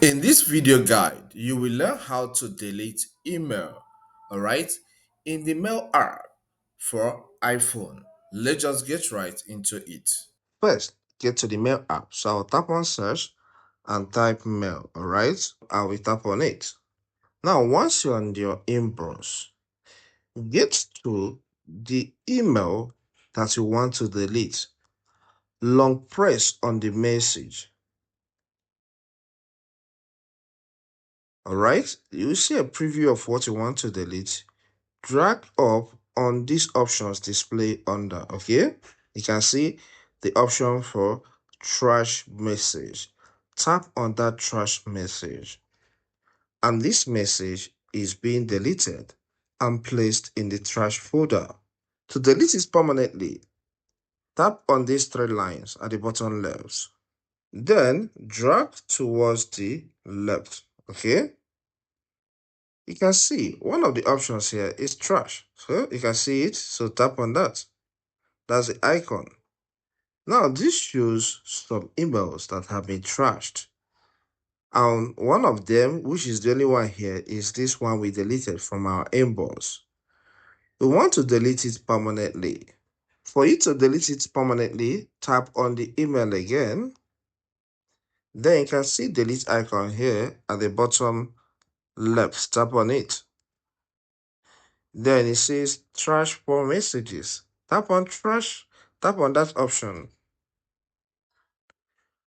In this video guide, you will learn how to delete email, all right, in the Mail app for iPhone. Let's just get right into it. First, get to the Mail app. So I'll tap on search and type mail, all right? I will tap on it. Now, once you're on your inbox, get to the email that you want to delete. Long press on the message. All right, you see a preview of what you want to delete. Drag up on these options display under. Okay, you can see the option for trash message. Tap on that trash message, and this message is being deleted and placed in the trash folder. To delete it permanently, tap on these three lines at the bottom left, then drag towards the left. Okay, you can see one of the options here is trash. So you can see it. So tap on that. That's the icon. Now this shows some emails that have been trashed. And one of them, which is the only one here, is this one we deleted from our inbox. We want to delete it permanently. For you to delete it permanently, tap on the email again. Then you can see delete icon here at the bottom left. Tap on it. Then it says trash for messages. Tap on trash, tap on that option.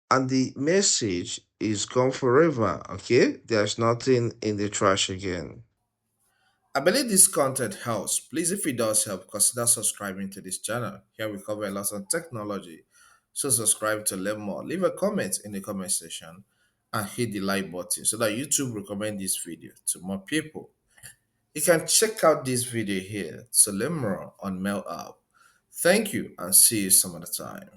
And the message is gone forever. Okay, there's nothing in the trash again. I believe this content helps. Please, if it does help, consider subscribing to this channel. Here we cover a lot on technology. So subscribe to learn more. Leave a comment in the comment section and hit the like button so that YouTube recommend this video to more people. You can check out this video here to learn more on Mail app. Thank you and see you some other time.